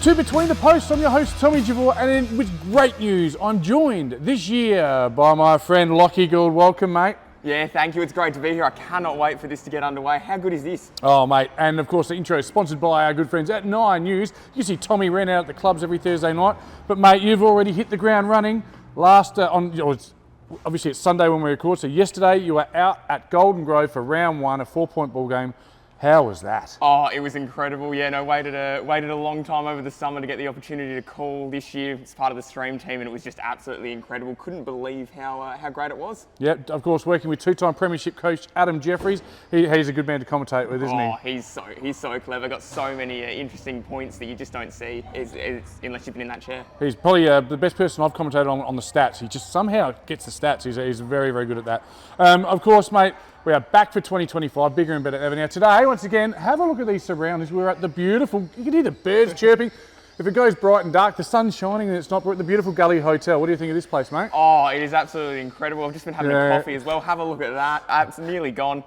to Between the Posts. I'm your host, Tommy Javor, and with great news, I'm joined this year by my friend Lachie Gould. Welcome, mate. Yeah, thank you. It's great to be here. I cannot wait for this to get underway. How good is this? Oh, mate. And of course, the intro is sponsored by our good friends at Nine News. You see Tommy Wren out at the clubs every Thursday night. But, mate, you've already hit the ground running. Obviously, it's Sunday when we record. So, yesterday you were out at Golden Grove for round one, a 4-point ball game. How was that? Oh, it was incredible. Yeah, no, waited a long time over the summer to get the opportunity to call this year as part of the stream team, and it was just absolutely incredible. Couldn't believe how great it was. Yeah, of course, working with two-time premiership coach Adam Jeffries. He's a good man to commentate with, isn't he? Oh, he's so clever. Got so many interesting points that you just don't see unless you've been in that chair. He's probably the best person I've commentated on the stats. He just somehow gets the stats. He's very, very good at that. Of course, mate, we are back for 2025, bigger and better than ever. Now today, once again, have a look at these surroundings. We're at the beautiful, you can hear the birds chirping. If it goes bright and dark, the sun's shining and it's not, we're at the beautiful Gully Hotel. What do you think of this place, mate? Oh, it is absolutely incredible. I've just been having a coffee as well. Have a look at that. It's nearly gone.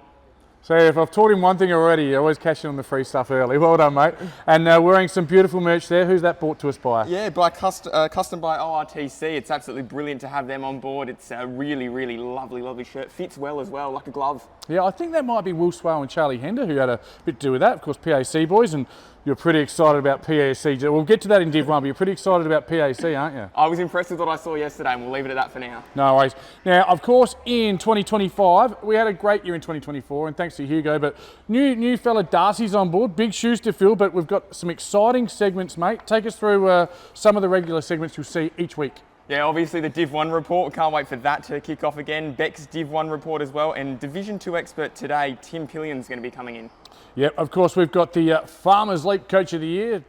So if I've taught him one thing already, you always catch him on the free stuff early. Well done, mate. And wearing some beautiful merch there. Who's that brought to us by? Yeah, by custom by ORTC. It's absolutely brilliant to have them on board. It's a really, really lovely shirt. Fits well as well, like a glove. Yeah, I think that might be Will Swale and Charlie Hender who had a bit to do with that. Of course, PAC boys, and you're pretty excited about PAC. We'll get to that in Div 1, but you're pretty excited about PAC, aren't you? I was impressed with what I saw yesterday, and we'll leave it at that for now. No worries. Now, of course, in 2025, we had a great year in 2024, and thanks to Hugo, but new fella Darcy's on board. Big shoes to fill, but we've got some exciting segments, mate. Take us through some of the regular segments you'll see each week. Yeah, obviously the Div 1 report. Can't wait for that to kick off again. Bec's Div 1 report as well. And Division 2 expert today, Tim Pillion's going to be coming in. Yep, of course, we've got the Farmers Leap Coach of the Year,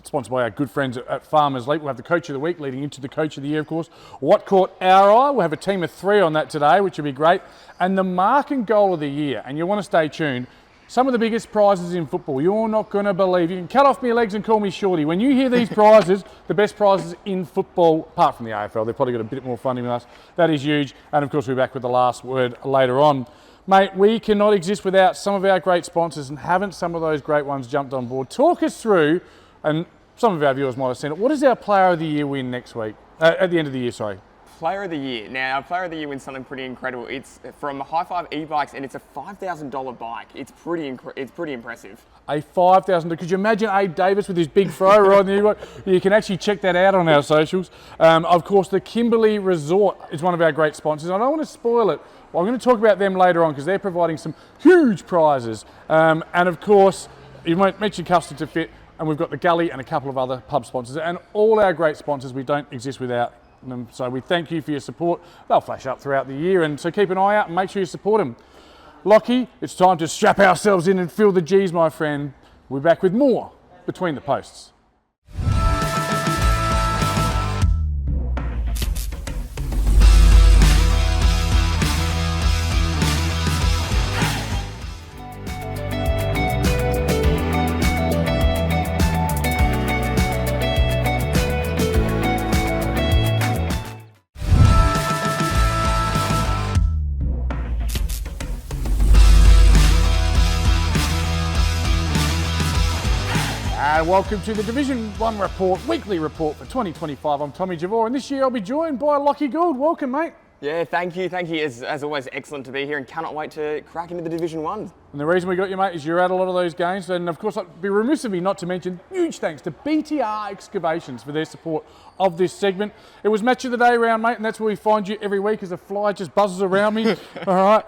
sponsored by our good friends at Farmers Leap. We'll have the Coach of the Week leading into the Coach of the Year, of course. What caught our eye? We'll have a team of 3 on that today, which will be great. And the Mark and Goal of the Year. And you want to stay tuned. Some of the biggest prizes in football, you're not going to believe. You can cut off my legs and call me Shorty. When you hear these prizes, the best prizes in football, apart from the AFL, they've probably got a bit more funding than us. That is huge. And of course, we're back with the last word later on. Mate, we cannot exist without some of our great sponsors, and haven't some of those great ones jumped on board. Talk us through, and some of our viewers might have seen it, what is our Player of the Year win next week? At the end of the year, sorry. Player of the Year. Now, our Player of the Year wins something pretty incredible. It's from High Five e-bikes, and it's a $5,000 bike. It's pretty impressive. A $5,000. Could you imagine Abe Davis with his big fro riding the e-bike? You can actually check that out on our socials. Of course, the Kimberley Resort is one of our great sponsors. I don't want to spoil it. Well, I'm going to talk about them later on because they're providing some huge prizes. And of course, you might mention Custard to Fit, and we've got the Gully and a couple of other pub sponsors, and all our great sponsors. We don't exist without them. So we thank you for your support. They'll flash up throughout the year, and so keep an eye out and make sure you support them. Lachie, it's time to strap ourselves in and feel the G's, my friend. We're back with more Between the Posts. Welcome to the Division 1 report, weekly report for 2025. I'm Tommy Javor, and this year I'll be joined by Lachie Gould. Welcome, mate. Yeah, thank you. As always, excellent to be here, and cannot wait to crack into the Division 1. And the reason we got you, mate, is you're at a lot of those games. And of course, I'd be remiss of me not to mention huge thanks to BTR Excavations for their support of this segment. It was Match of the Day round, mate, and that's where we find you every week as a fly just buzzes around me. All right.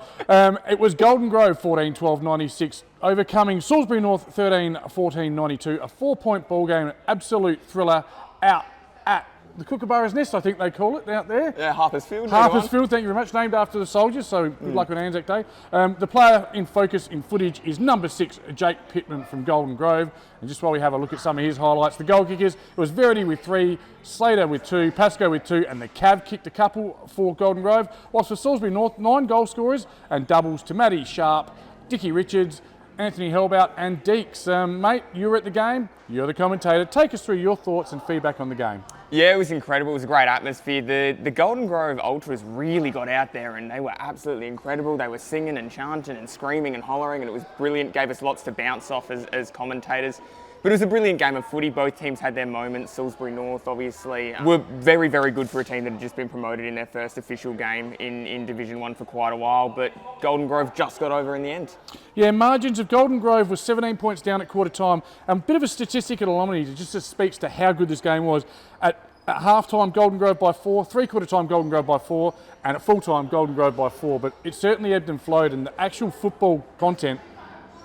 It was Golden Grove 14-12-96, overcoming Salisbury North 13-14-92, a 4-point ball game, an absolute thriller out at the Kookaburra's Nest, I think they call it, out there. Yeah, Harper's Field. Harper's Field, thank you very much, named after the soldiers, so good luck on Anzac Day. The player in focus in footage is number 6, Jake Pittman from Golden Grove. And just while we have a look at some of his highlights, the goal kickers, it was Verity with 3, Slater with 2, Pascoe with 2, and the Cav kicked a couple for Golden Grove. Whilst for Salisbury North, 9 goal scorers and doubles to Matty Sharp, Dickie Richards, Anthony Helbout and Deeks. Mate, you were at the game, you're the commentator. Take us through your thoughts and feedback on the game. Yeah, it was incredible. It was a great atmosphere. The Golden Grove Ultras really got out there, and they were absolutely incredible. They were singing and chanting and screaming and hollering, and it was brilliant. Gave us lots to bounce off as commentators. But it was a brilliant game of footy. Both teams had their moments. Salisbury North, obviously, were very, very good for a team that had just been promoted in their first official game in Division 1 for quite a while. But Golden Grove just got over in the end. Yeah, margins of Golden Grove was 17 points down at quarter time. A bit of a statistical anomaly that just speaks to how good this game was. At half-time, Golden Grove by 4, three-quarter time, Golden Grove by 4, and at full-time, Golden Grove by 4. But it certainly ebbed and flowed, and the actual football content,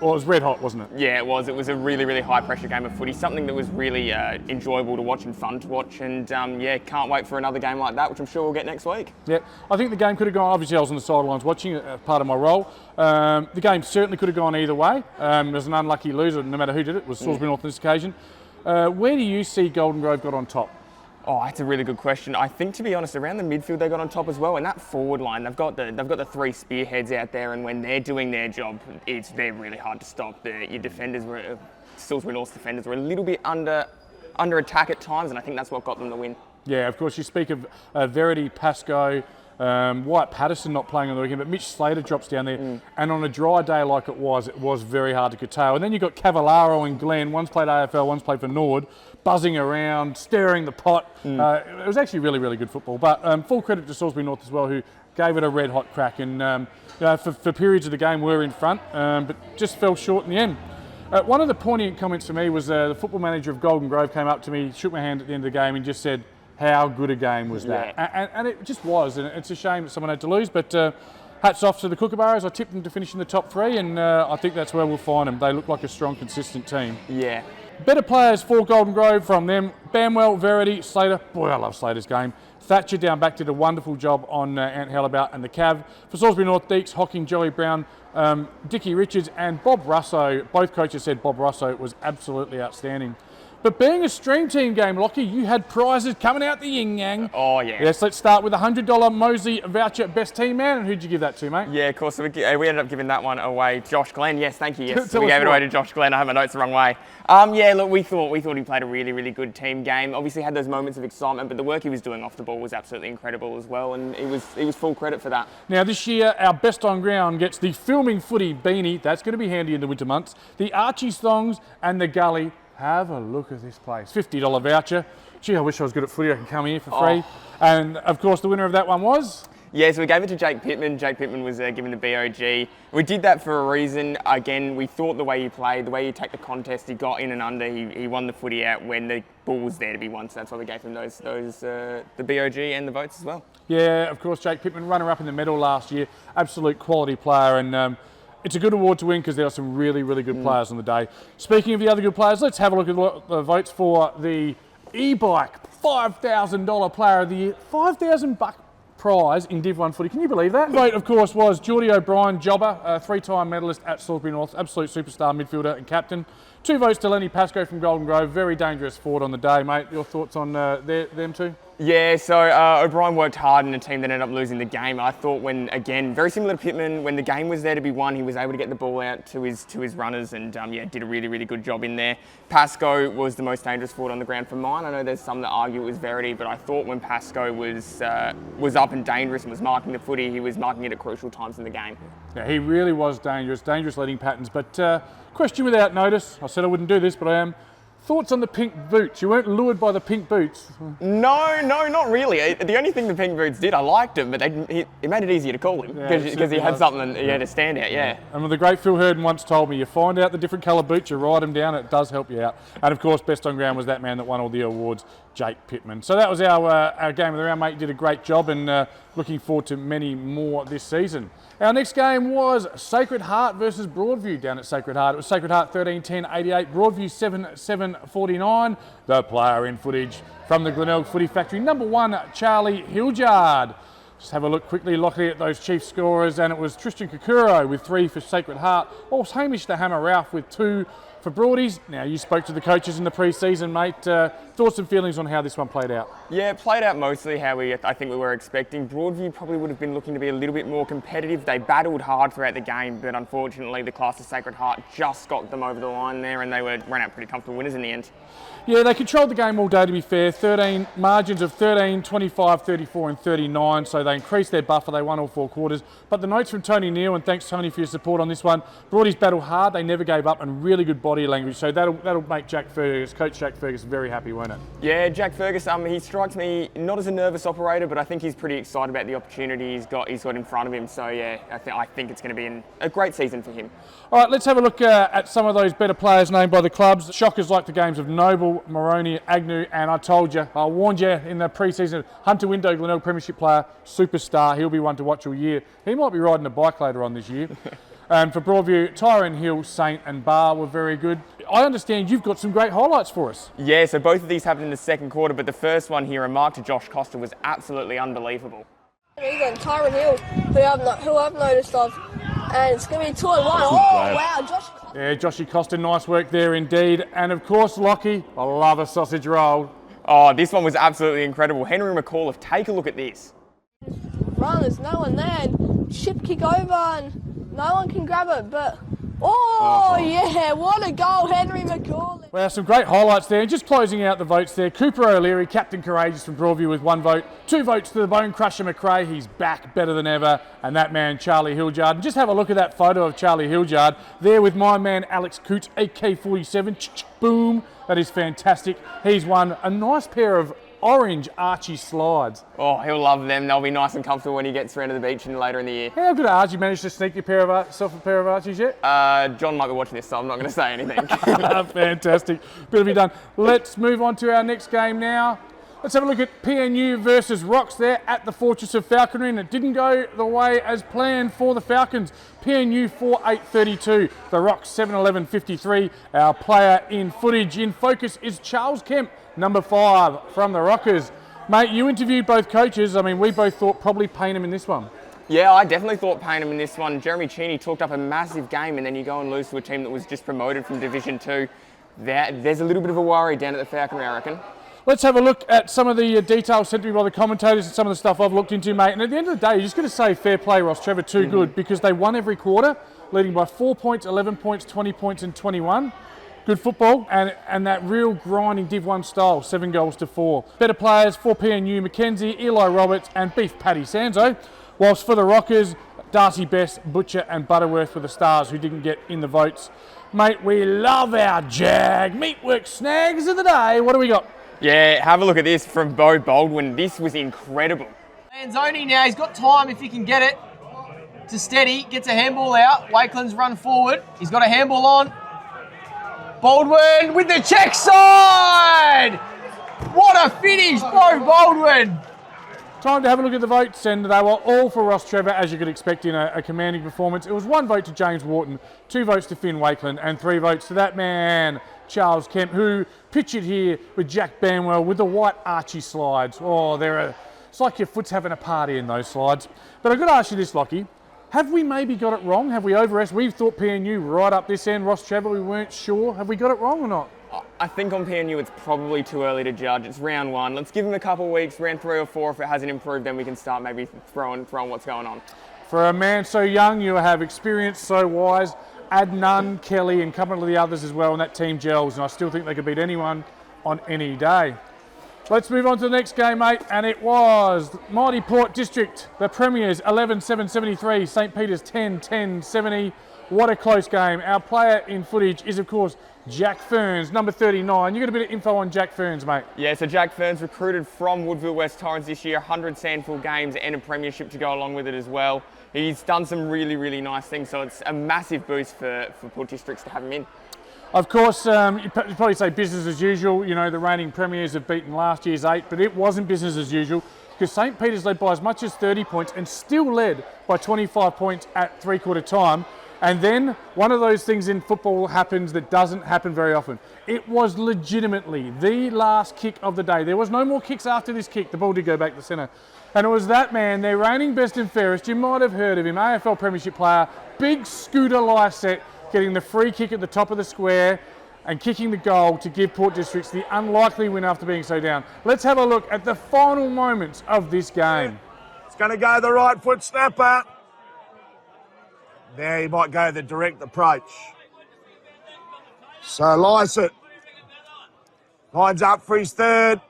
well, it was red hot, wasn't it? Yeah, it was. It was a really, really high-pressure game of footy, something that was really enjoyable to watch and fun to watch. And, yeah, can't wait for another game like that, which I'm sure we'll get next week. Yeah, I think the game could have gone, obviously I was on the sidelines watching it, part of my role. The game certainly could have gone either way. It was an unlucky loser, no matter who did it. It was Salisbury North on this occasion. Where do you see Golden Grove got on top? Oh, that's a really good question. I think, to be honest, around the midfield they got on top as well. And that forward line, they've got the three spearheads out there, and when they're doing their job, they're really hard to stop. Your defenders were, Salisbury North's defenders were a little bit under attack at times, and I think that's what got them the win. Yeah, of course, you speak of Verity, Pascoe, Wyatt Patterson not playing on the weekend, but Mitch Slater drops down there. And on a dry day like it was very hard to curtail. And then you've got Cavallaro and Glenn, one's played AFL, one's played for Nord, buzzing around, stirring the pot. It was actually really, really good football. But full credit to Salisbury North as well, who gave it a red hot crack. And for periods of the game were in front, but just fell short in the end. One of the poignant comments for me was the football manager of Golden Grove came up to me, shook my hand at the end of the game and just said, how good a game was that? Yeah. And it just was, and it's a shame that someone had to lose, but hats off to the Kookaburras. I tipped them to finish in the top 3, and I think that's where we'll find them. They look like a strong, consistent team. Yeah. Better players for Golden Grove from them. Bamwell, Verity, Slater. Boy, I love Slater's game. Thatcher down back did a wonderful job on Ant Hellabout and the Cav. For Salisbury North, Deeks, Hocking, Joey Brown, Dickie Richards and Bob Russo. Both coaches said Bob Russo was absolutely outstanding. But being a stream team game, Lockie, you had prizes coming out the yin-yang. Oh, yeah. Yes, let's start with a $100 Mosey voucher best team man. And who'd you give that to, mate? Yeah, of course. So we ended up giving that one away. Josh Glenn, yes, thank you. Yes, we gave it away to Josh Glenn. I have my notes the wrong way. Yeah, look, we thought he played a really, really good team game. Obviously had those moments of excitement, but the work he was doing off the ball was absolutely incredible as well, and he was full credit for that. Now this year, our best on ground gets the Filming Footy beanie. That's going to be handy in the winter months. The Archie's thongs and the Gully. Have a look at this place. $50 voucher. Gee, I wish I was good at footy. I could come here for free. And of course, the winner of that one was? Yeah, so we gave it to Jake Pittman. Jake Pittman was given the BOG. We did that for a reason. Again, we thought the way he played, the way he attacked the contest, he got in and under, he won the footy out when the ball was there to be won. So that's why we gave him the BOG and the votes as well. Yeah, of course, Jake Pittman, runner-up in the medal last year. Absolute quality player, and it's a good award to win because there are some really, really good players on the day. Speaking of the other good players, let's have a look at the votes for the e-bike $5,000 player of the year. $5,000 prize in Div 1 footy. Can you believe that? Vote, of course, was Geordie O'Brien, jobber, a 3-time medalist at Salisbury North, absolute superstar midfielder and captain. 2 votes to Lenny Pascoe from Golden Grove, very dangerous forward on the day, mate. Your thoughts on them two? Yeah, so O'Brien worked hard in a team that ended up losing the game. I thought when, again, very similar to Pittman, when the game was there to be won, he was able to get the ball out to his runners and yeah, did a really, really good job in there. Pascoe was the most dangerous forward on the ground for mine. I know there's some that argue it was Verity, but I thought when Pascoe was up and dangerous and was marking the footy, he was marking it at crucial times in the game. Yeah, he really was dangerous leading patterns. But question without notice, I said I wouldn't do this, but I am. Thoughts on the pink boots? You weren't lured by the pink boots? No, not really. The only thing the pink boots did, I liked him, but it made it easier to call him because he had something, he had to stand out, yeah. And the great Phil Hurden once told me, you find out the different colour boots, you ride them down, it does help you out. And of course, best on ground was that man that won all the awards, Jake Pittman. So that was our game of the round, mate. You did a great job, and looking forward to many more this season. Our next game was Sacred Heart versus Broadview down at Sacred Heart. It was Sacred Heart 13-10-88, Broadview 7-7-49. The player in footage from the Glenelg Footy Factory, number 1, Charlie Hildyard. Just have a look quickly, Lockley, at those chief scorers, and it was Tristan Kakuro with 3 for Sacred Heart, whilst Hamish the Hammer Ralph with 2 for Broadies. Now, you spoke to the coaches in the pre-season, mate. Thoughts and feelings on how this one played out? Yeah, it played out mostly how I think we were expecting. Broadview probably would have been looking to be a little bit more competitive. They battled hard throughout the game, but unfortunately the class of Sacred Heart just got them over the line there, and they ran out pretty comfortable winners in the end. Yeah, they controlled the game all day, to be fair. 13 margins of 13, 25, 34 and 39, so they increased their buffer. They won all 4 quarters. But the notes from Tony Neal, and thanks, Tony, for your support on this one. Broadies battled hard. They never gave up, and really good body language. So that'll make Coach Jack Fergus very happy, won't it? Yeah, Jack Fergus, he strikes me not as a nervous operator, but I think he's pretty excited about the opportunity he's got in front of him. So yeah, I think it's going to be a great season for him. All right, let's have a look at some of those better players named by the clubs. Shockers like the games of Noble, Moroney, Agnew, and I warned you in the pre-season, Hunter Window, Glenelg Premiership player, superstar. He'll be one to watch all year. He might be riding a bike later on this year. And for Broadview, Tyrone Hill, Saint and Barr were very good. I understand you've got some great highlights for us. Yeah, so both of these happened in the second quarter, but the first one here, a mark to Josh Costa, was absolutely unbelievable. Even Tyrone Hill, who I've noticed of, and it's going to be 2-1. Oh, wow, Josh Costa. Yeah, Joshy Costa, nice work there indeed. And of course, Lockie, I love a sausage roll. Oh, this one was absolutely incredible. Henry McAuliffe, take a look at this. Run, there's no one there. And chip kick over, and no one can grab it, but... yeah, what a goal, Henry McAuliffe. Well, some great highlights there. Just closing out the votes there. Cooper O'Leary, Captain Courageous from Broadview with 1 vote. 2 votes to the Bone Crusher McRae. He's back better than ever. And that man, Charlie Hildyard. And just have a look at that photo of Charlie Hildyard there with my man, Alex Coots, AK-47. Boom. That is fantastic. He's won a nice pair of orange Archie slides. Oh, he'll love them. They'll be nice and comfortable when he gets around to the beach and later in the year. How good are Archie? Managed to sneak yourself a pair of Archies yet? John might be watching this, so I'm not going to say anything. Fantastic. Bit to be done. Let's move on to our next game now. Let's have a look at PNU versus Rocks there at the Fortress of Falconry, and it didn't go the way as planned for the Falcons. PNU 4-8-32, the Rocks 7-11-53. Our player in footage in focus is Charles Kemp, number 5 from the Rockers. Mate, you interviewed both coaches. I mean, we both thought probably Paynham in this one. Yeah, I definitely thought Paynham in this one. Jeremy Cheney talked up a massive game, and then you go and lose to a team that was just promoted from Division 2. There's a little bit of a worry down at the Falconry, I reckon. Let's have a look at some of the details sent to me by the commentators and some of the stuff I've looked into, mate. And at the end of the day, you're just going to say fair play, Ross Trevor, too good, because they won every quarter, leading by 4 points, 11 points, 20 points and 21. Good football and that real grinding Div 1 style, 7 goals to 4. Better players for PNU, Mackenzie, Eli Roberts and Beef Paddy Sanzo. Whilst for the Rockers, Darcy Best, Butcher and Butterworth were the stars who didn't get in the votes. Mate, we love our Jag. Meatwork snags of the day. What do we got? Yeah, have a look at this from Bo Baldwin. This was incredible. Manzoni now, he's got time if he can get it to steady, gets a handball out. Wakeland's run forward. He's got a handball on. Baldwin with the check side! What a finish, Bo Baldwin! Time to have a look at the votes, and they were all for Ross Trevor, as you could expect in a commanding performance. It was 1 vote to James Wharton, 2 votes to Finn Wakeland, and 3 votes to that man, Charles Kemp, who pictured here with Jack Banwell with the white Archie slides. Oh, it's like your foot's having a party in those slides. But I've got to ask you this, Lockie. Have we maybe got it wrong? Have we overestimated? We've thought PNU right up this end. Ross Trevor, we weren't sure. Have we got it wrong or not? I think on PNU it's probably too early to judge. It's round 1. Let's give him a couple of weeks, round 3 or 4. If it hasn't improved, then we can start maybe throwing what's going on. For a man so young, you have experience so wise. Adnan, Kelly and a couple of the others as well, and that team gels, and I still think they could beat anyone on any day. Let's move on to the next game, mate, and it was Mighty Port District, the Premiers 11-7-73, St. Peter's 10-10-70. What a close game. Our player in footage is, of course, Jack Ferns, number 39. You got a bit of info on Jack Ferns, mate? Yeah, so Jack Ferns recruited from Woodville West Torrens this year, 100 Sandful games and a premiership to go along with it as well. He's done some really, really nice things, so it's a massive boost for Port Districts to have him in. Of course, you'd probably say business as usual. You know, the reigning premiers have beaten last year's 8, but it wasn't business as usual because St. Peter's led by as much as 30 points and still led by 25 points at 3/4 time. And then one of those things in football happens that doesn't happen very often. It was legitimately the last kick of the day. There was no more kicks after this kick. The ball did go back to centre. And it was that man, their reigning best and fairest. You might have heard of him, AFL Premiership player, big Scooter Lyset, getting the free kick at the top of the square and kicking the goal to give Port Districts the unlikely win after being so down. Let's have a look at the final moments of this game. It's going to go the right foot snapper. There, he might go the direct approach. So Lyset lines up for his third.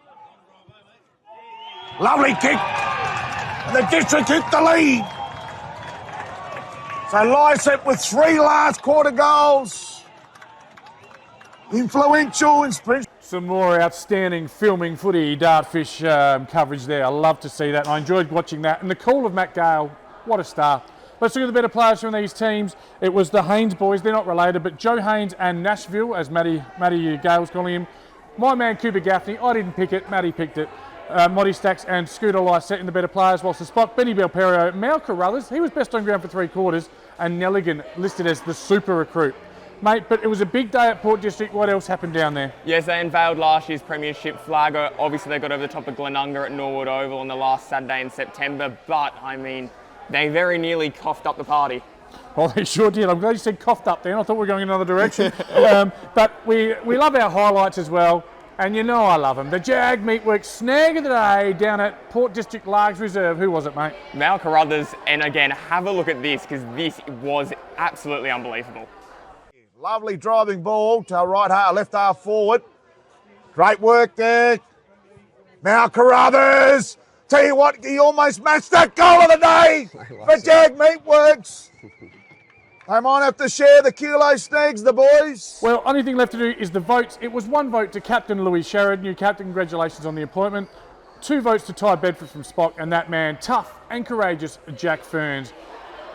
Lovely kick. And the District hit the lead. So Lyset with 3 last quarter goals. Influential in sprint. Some more outstanding filming footy dartfish coverage there. I love to see that. I enjoyed watching that. And the call of Matt Gale, what a star. Let's look at the better players from these teams. It was the Haynes boys. They're not related, but Joe Haynes and Nashville, as Matty Gale's calling him. My man Cooper Gaffney, I didn't pick it, Matty picked it. Moddy Stacks and Scooter Lysette in the better players, whilst the spot, Benny Belperio, Mal Carruthers, he was best on ground for 3 quarters, and Nelligan listed as the super recruit. Mate, but it was a big day at Port District. What else happened down there? Yes, they unveiled last year's premiership flag. Obviously, they got over the top of Glenunga at Norwood Oval on the last Saturday in September, but, I mean, they very nearly coughed up the party. Well, they sure did. I'm glad you said coughed up there. I thought we were going in another direction. But we love our highlights as well. And you know I love them. The Jag Meatworks snag of the day down at Port District Largs Reserve. Who was it, mate? Mal Carruthers, and again, have a look at this, because this was absolutely unbelievable. Lovely driving ball to right half, left half forward. Great work there. Now Carruthers. Tell you what, he almost matched that goal of the day for Jag Meatworks. They might have to share the kilo snags, the boys. Well, only thing left to do is the votes. It was 1 vote to Captain Louis Sherrod, new captain. Congratulations on the appointment. 2 votes to Ty Bedford from Spock, and that man, tough and courageous, Jack Ferns.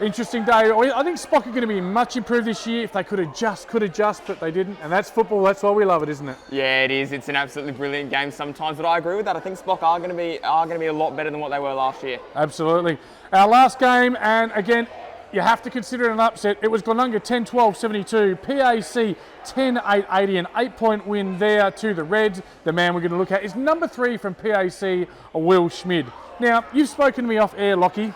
Interesting day. I think Spock are going to be much improved this year if they could adjust, but they didn't. And that's football. That's why we love it, isn't it? Yeah, it is. It's an absolutely brilliant game sometimes, but I agree with that. I think Spock are going to be a lot better than what they were last year. Absolutely. Our last game, and again, you have to consider it an upset. It was Glenunga 10-12-72, PAC 10-8-80, an 8-point win there to the Reds. The man we're going to look at is number 3 from PAC, Will Schmid. Now, you've spoken to me off air, Lockie,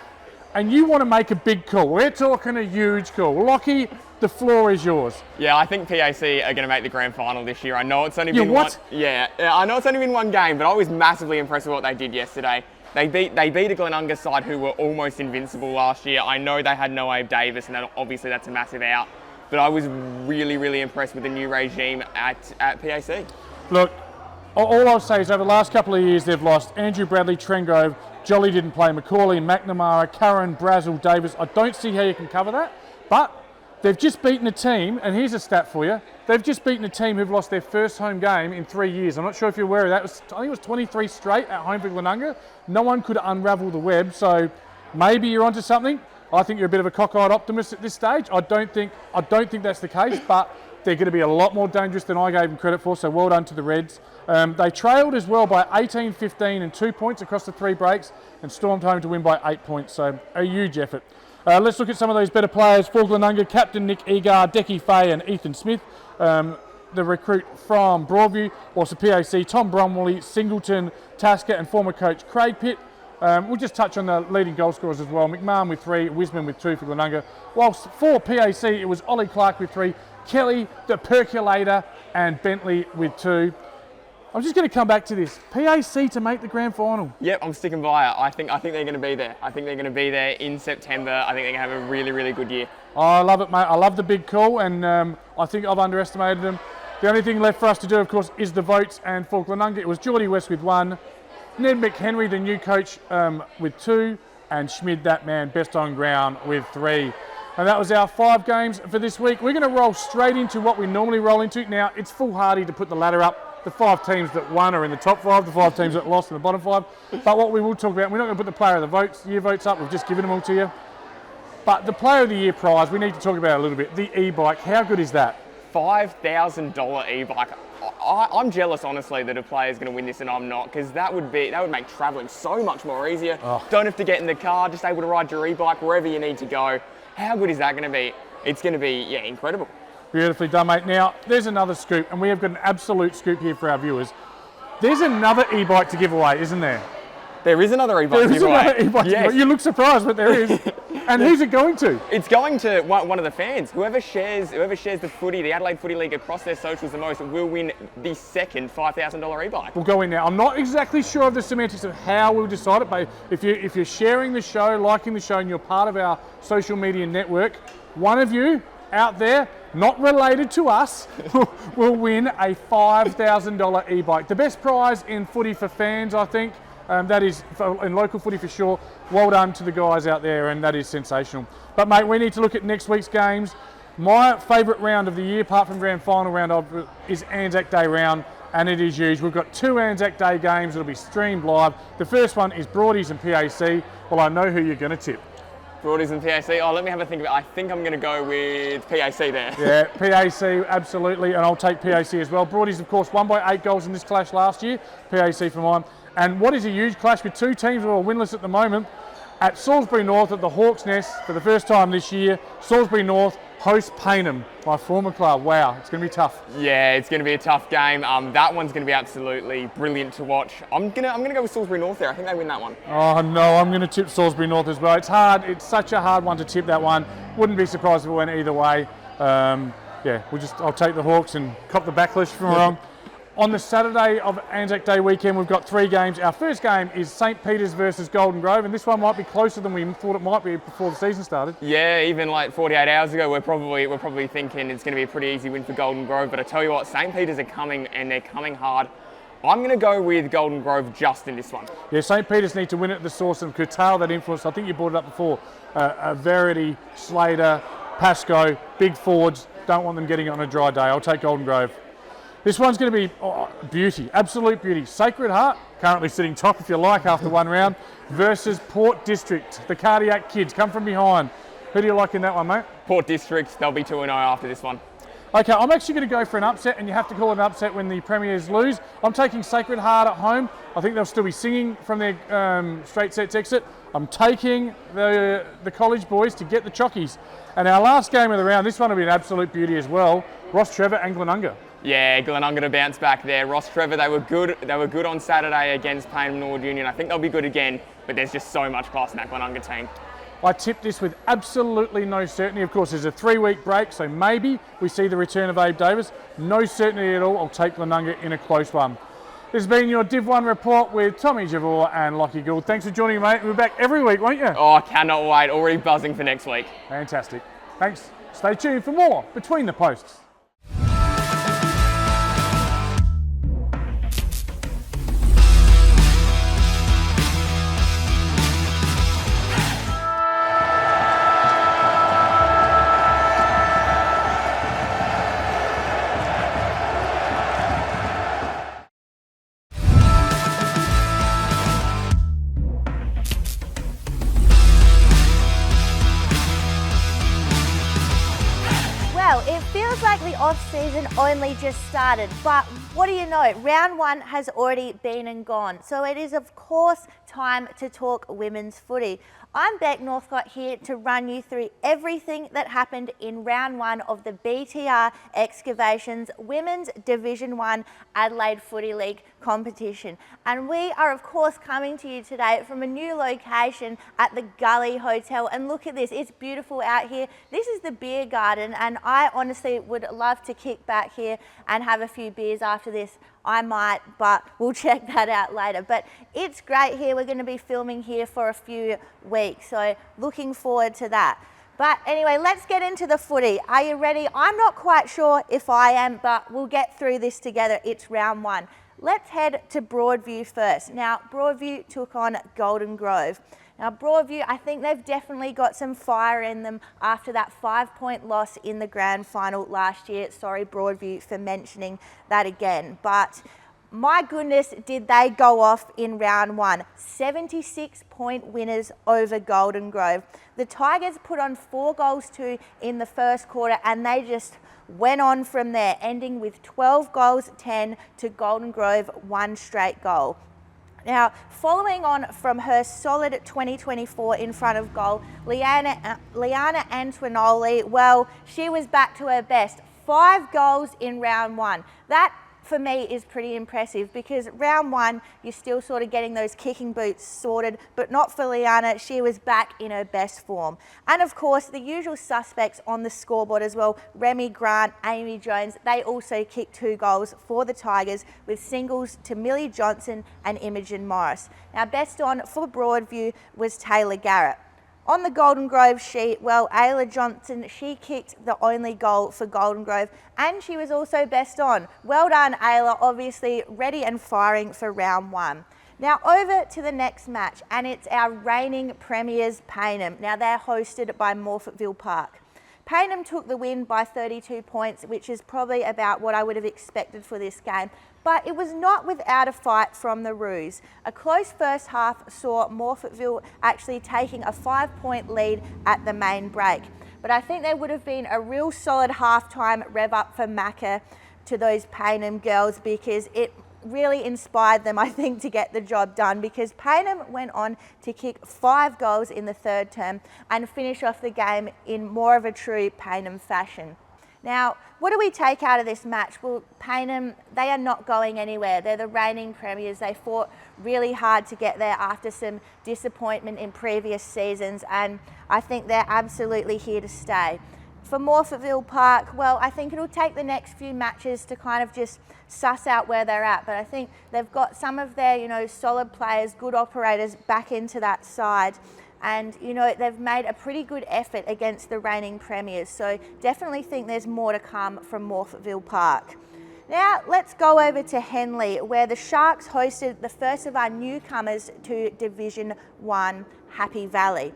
and you want to make a big call. We're talking a huge call. Lockie, the floor is yours. Yeah, I think PAC are going to make the grand final this year. I know it's only been what? one. Yeah, I know it's only been 1 game, but I was massively impressed with what they did yesterday. They beat a Glenunga side who were almost invincible last year. I know they had no Abe Davis, and obviously that's a massive out. But I was really, really impressed with the new regime at PAC. Look, all I'll say is over the last couple of years, they've lost Andrew Bradley, Trengrove, Jolly didn't play, McCauley, McNamara, Curran, Brazel, Davis. I don't see how you can cover that, but they've just beaten a team, and here's a stat for you. They've just beaten a team who've lost their first home game in 3 years. I'm not sure if you're aware of that. I think it was 23 straight at home for Glenunga. No one could unravel the web, so maybe you're onto something. I think you're a bit of a cockeyed optimist at this stage. I don't think that's the case, but they're going to be a lot more dangerous than I gave them credit for, so well done to the Reds. They trailed as well by 18-15 and 2 points across the 3 breaks and stormed home to win by 8 points, so a huge effort. Let's look at some of those better players for Glenunga. Captain Nick Egar, Decky Fay and Ethan Smith. The recruit from Broadview. Also PAC, Tom Bromley, Singleton, Tasker and former coach Craig Pitt. We'll just touch on the leading goal scorers as well. McMahon with 3, Wisman with 2 for Glenunga. Whilst for PAC, it was Ollie Clark with 3, Kelly, the Percolator and Bentley with 2. I'm just going to come back to this. PAC to make the grand final. Yep, I'm sticking by it. I think they're going to be there. I think they're going to be there in September. I think they're going to have a really, really good year. Oh, I love it, mate. I love the big call, and I think I've underestimated them. The only thing left for us to do, of course, is the votes. And for Glenunga, it was Geordie West with 1, Ned McHenry, the new coach, with 2, and Schmid, that man, best on ground with 3. And that was our 5 games for this week. We're going to roll straight into what we normally roll into. Now, it's foolhardy to put the ladder up. The 5 teams that won are in the top 5, the 5 teams that lost in the bottom 5. But what we will talk about, we're not going to put the player of the year votes up, we've just given them all to you. But the player of the year prize, we need to talk about a little bit. The e-bike, how good is that? $5,000 e-bike. I'm jealous, honestly, that a player is going to win this and I'm not, because that would make travelling so much more easier. Oh. Don't have to get in the car, just able to ride your e-bike wherever you need to go. How good is that going to be? It's going to be, yeah, incredible. Beautifully done, mate. Now, there's another scoop, and we have got an absolute scoop here for our viewers. There's another e-bike to give away, isn't there? There is another e-bike to give away. There is another e-bike to give away. You look surprised, but there is. And who's it going to? It's going to one of the fans. Whoever shares the Adelaide Footy League across their socials the most will win the second $5,000 e-bike. We'll go in now. I'm not exactly sure of the semantics of how we'll decide it, but if you're sharing the show, liking the show, and you're part of our social media network, one of you out there, not related to us, will win a $5,000 e-bike. The best prize in footy for fans, I think. That is, in local footy for sure. Well done to the guys out there, and that is sensational. But mate, we need to look at next week's games. My favourite round of the year, apart from grand final round, is Anzac Day round, and it is huge. We've got 2 Anzac Day games that'll be streamed live. The first one is Broadies and PAC. Well, I know who you're going to tip. Broadies and PAC. Oh, let me have a think of it. I think I'm going to go with PAC there. Yeah, PAC, absolutely, and I'll take PAC as well. Broadies, of course, won by 8 goals in this clash last year. PAC for mine. And what is a huge clash with 2 teams who are winless at the moment. At Salisbury North at the Hawks Nest for the first time this year, Salisbury North host Paynham, my former club. Wow, it's going to be tough. Yeah, it's going to be a tough game. That one's going to be absolutely brilliant to watch. I'm gonna go with Salisbury North there. I think they win that one. Oh no, I'm going to tip Salisbury North as well. It's hard. It's such a hard one to tip, that one. Wouldn't be surprised if it went either way. Yeah, I'll take the Hawks and cop the backlash from wrong. On the Saturday of Anzac Day weekend, we've got 3 games. Our first game is St. Peter's versus Golden Grove, and this one might be closer than we thought it might be before the season started. Yeah, even like 48 hours ago, we're probably thinking it's going to be a pretty easy win for Golden Grove. But I tell you what, St. Peter's are coming, and they're coming hard. I'm going to go with Golden Grove just in this one. Yeah, St. Peter's need to win at the source and curtail that influence. I think you brought it up before. Verity, Slater, Pascoe, big forwards. Don't want them getting it on a dry day. I'll take Golden Grove. This one's going to be beauty, absolute beauty. Sacred Heart, currently sitting top if you like after one round, versus Port District. The Cardiac Kids come from behind. Who do you like in that one, mate? Port District, they'll be 2-0 after this one. Okay, I'm actually going to go for an upset, and you have to call it an upset when the Premiers lose. I'm taking Sacred Heart at home. I think they'll still be singing from their straight sets exit. I'm taking the college boys to get the chockies. And our last game of the round, this one will be an absolute beauty as well. Ross Trevor and Glenunga. Yeah, Glenunga to bounce back there. Ross Trevor, they were good on Saturday against Paynham Norwood Union. I think they'll be good again, but there's just so much class in that Glenunga team. I tipped this with absolutely no certainty. Of course, there's a 3-week break, so maybe we see the return of Abe Davis. No certainty at all. I'll take Glenunga in a close one. This has been your Div 1 report with Tommy Javor and Lockie Gould. Thanks for joining me, mate. We're back every week, won't you? Oh, I cannot wait. Already buzzing for next week. Fantastic. Thanks. Stay tuned for more Between the Posts. It feels like the off-season only just started, but what do you know? Round 1 has already been and gone. So it is, of course, time to talk women's footy. I'm Bec Northcott here to run you through everything that happened in round 1 of the BTR Excavations Women's Division 1 Adelaide Footy League competition. And we are, of course, coming to you today from a new location at the Gully Hotel. And look at this, it's beautiful out here. This is the beer garden, and I honestly would love to kick back here and have a few beers after this. I might, but we'll check that out later. But it's great here. We're going to be filming here for a few weeks, so looking forward to that. But anyway, let's get into the footy. Are you ready? I'm not quite sure if I am, but we'll get through this together. It's round 1. Let's head to Broadview first. Now, Broadview took on Golden Grove. Now, Broadview, I think they've definitely got some fire in them after that 5-point loss in the grand final last year. Sorry, Broadview, for mentioning that again. But my goodness, did they go off in round 1. 76-point winners over Golden Grove. The Tigers put on 4 goals to in the first quarter, and they just went on from there, ending with 12 goals, 10 to Golden Grove, 1 straight goal. Now, following on from her solid 2024 in front of goal, Liana Antoinoli, well, she was back to her best. 5 goals in round 1. That, for me, is pretty impressive because round 1, you're still sort of getting those kicking boots sorted, but not for Liana. She was back in her best form. And of course, the usual suspects on the scoreboard as well, Remy Grant, Amy Jones, they also kicked 2 goals for the Tigers with singles to Millie Johnson and Imogen Morris. Now, best on for Broadview was Taylor Garrett. On the Golden Grove sheet, well, Ayla Johnson, she kicked the only goal for Golden Grove, and she was also best on. Well done, Ayla, obviously ready and firing for round 1. Now over to the next match, and it's our reigning premiers, Paynham. Now they're hosted by Morphettville Park. Payneham took the win by 32 points, which is probably about what I would have expected for this game. But it was not without a fight from the Roos. A close first half saw Morphettville actually taking a 5-point lead at the main break. But I think there would have been a real solid halftime rev up for Macca to those Payneham girls, because it really inspired them, I think, to get the job done, because Payneham went on to kick 5 goals in the third term and finish off the game in more of a true Payneham fashion. Now, what do we take out of this match? Well, Payneham, they are not going anywhere. They're the reigning premiers. They fought really hard to get there after some disappointment in previous seasons, and I think they're absolutely here to stay. For Morphettville Park, well, I think it'll take the next few matches to kind of just suss out where they're at, but I think they've got some of their, solid players, good operators back into that side. And, they've made a pretty good effort against the reigning premiers. So definitely think there's more to come from Morphettville Park. Now let's go over to Henley, where the Sharks hosted the first of our newcomers to Division 1, Happy Valley.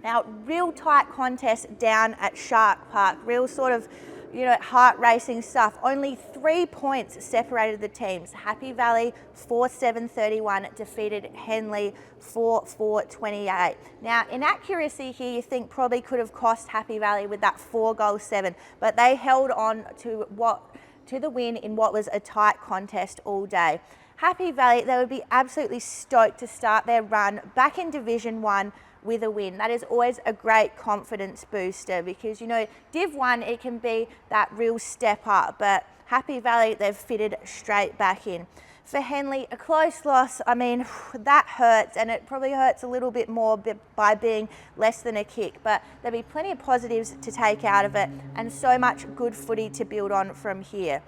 Now, real tight contest down at Shark Park, real sort of, heart-racing stuff. Only 3 points separated the teams. Happy Valley 4-7-31 defeated Henley 4-4-28. Now, inaccuracy here you think probably could have cost Happy Valley with that 4-goal 7, but they held on to the win in what was a tight contest all day. Happy Valley, they would be absolutely stoked to start their run back in Division 1 with a win. That is always a great confidence booster, because Div 1, it can be that real step up, but Happy Valley, they've fitted straight back in. For Henley, a close loss, I mean, that hurts, and it probably hurts a little bit more by being less than a kick, but there'll be plenty of positives to take out of it and so much good footy to build on from here.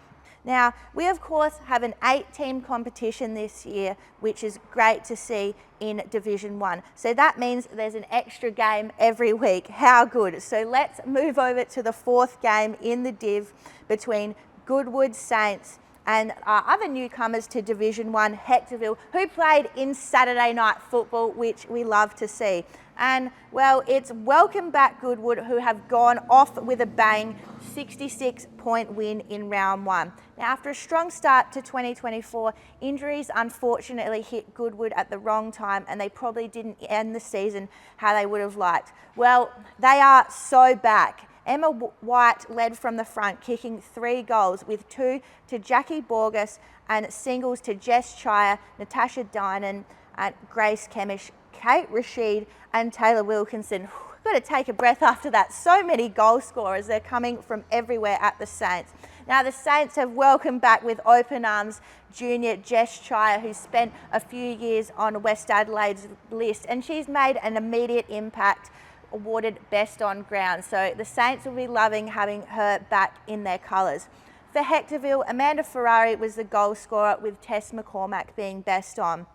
Now, we of course have an 8-team competition this year, which is great to see in Division 1. So that means there's an extra game every week. How good. So let's move over to the 4th game in the Div between Goodwood Saints and our other newcomers to Division 1, Hectorville, who played in Saturday night football, which we love to see. And, well, it's welcome back Goodwood, who have gone off with a bang, 66-point win in round 1. Now, after a strong start to 2024, injuries unfortunately hit Goodwood at the wrong time, and they probably didn't end the season how they would have liked. Well, they are so back. Emma White led from the front, kicking 3 goals, with 2 to Jackie Borges and singles to Jess Chire, Natasha Dynan, and Grace Kemish, Kate Rashid and Taylor Wilkinson. We've got to take a breath after that. So many goal scorers. They're coming from everywhere at the Saints. Now, the Saints have welcomed back with open arms junior Jess Chire, who spent a few years on West Adelaide's list, and she's made an immediate impact, awarded best on ground. So the Saints will be loving having her back in their colours. For Hectorville, Amanda Ferrari was the goal scorer, with Tess McCormack being best on.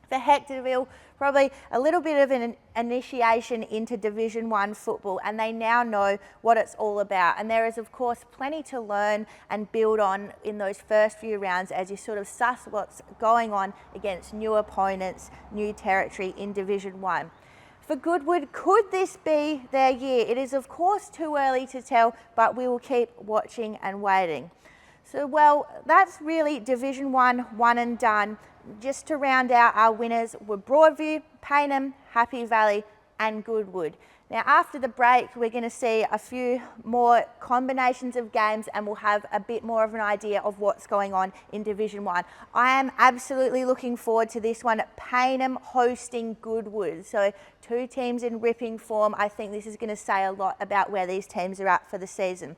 For Hectorville, probably a little bit of an initiation into Division 1 football, and they now know what it's all about. And there is, of course, plenty to learn and build on in those first few rounds as you sort of suss what's going on against new opponents, new territory in Division 1. For Goodwood, could this be their year? It is, of course, too early to tell, but we will keep watching and waiting. So, well, that's really Division 1, one and done. Just to round out, our winners were Broadview, Payneham, Happy Valley and Goodwood. Now, after the break, we're going to see a few more combinations of games, and we'll have a bit more of an idea of what's going on in Division 1. I am absolutely looking forward to this one. Payneham hosting Goodwood. So 2 teams in ripping form. I think this is going to say a lot about where these teams are at for the season.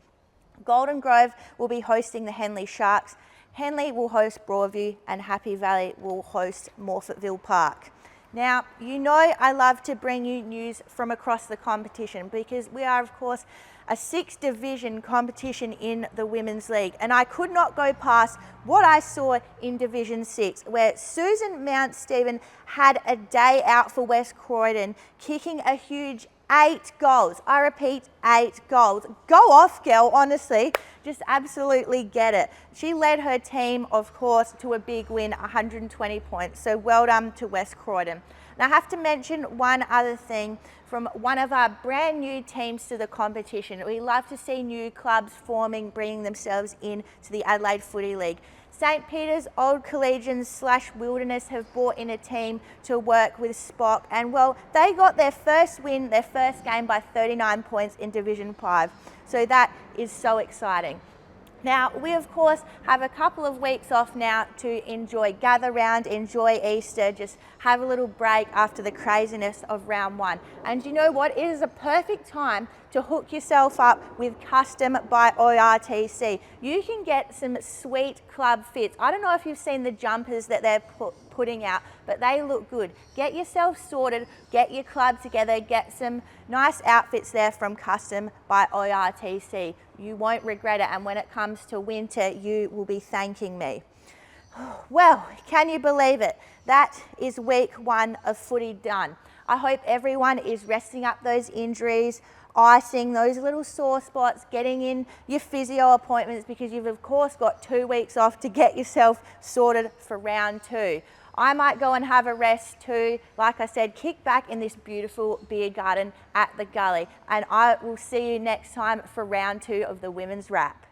Golden Grove will be hosting the Henley Sharks. Henley will host Broadview, and Happy Valley will host Morphettville Park. Now, I love to bring you news from across the competition, because we are, of course, a 6-division competition in the Women's League. And I could not go past what I saw in Division 6, where Susan Mount Stephen had a day out for West Croydon, kicking a huge 8 goals. I repeat, 8 goals. Go off, girl, honestly. Just absolutely get it. She led her team, of course, to a big win, 120 points. So well done to West Croydon. And I have to mention one other thing from one of our brand new teams to the competition. We love to see new clubs forming, bringing themselves in to the Adelaide Footy League. St Peter's Old Collegians / Wilderness have brought in a team to work with Spock, and well, they got their first win, their first game by 39 points in Division 5. So that is so exciting. Now, we of course have a couple of weeks off now to enjoy, gather round, enjoy Easter, just have a little break after the craziness of round 1. And you know what? It is a perfect time to hook yourself up with Custom by ORTC. You can get some sweet club fits. I don't know if you've seen the jumpers that they're putting out, but they look good. Get yourself sorted, get your club together, get some nice outfits there from Custom by ORTC. You won't regret it, and when it comes to winter, you will be thanking me. Well, can you believe it? That is week 1 of footy done. I hope everyone is resting up those injuries, icing those little sore spots, getting in your physio appointments, because you've of course got 2 weeks off to get yourself sorted for round 2. I might go and have a rest too. Like I said, kick back in this beautiful beer garden at the Gully, and I will see you next time for round 2 of the Women's Wrap.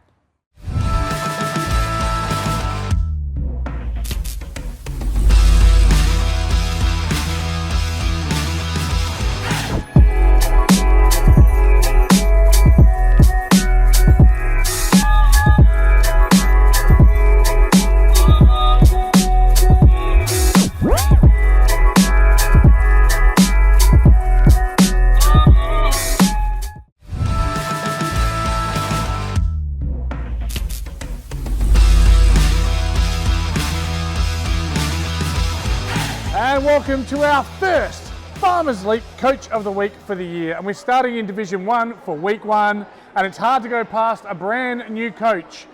And welcome to our first Farmers League Coach of the Week for the year. And we're starting in Division 1 for week 1, and it's hard to go past a brand new coach.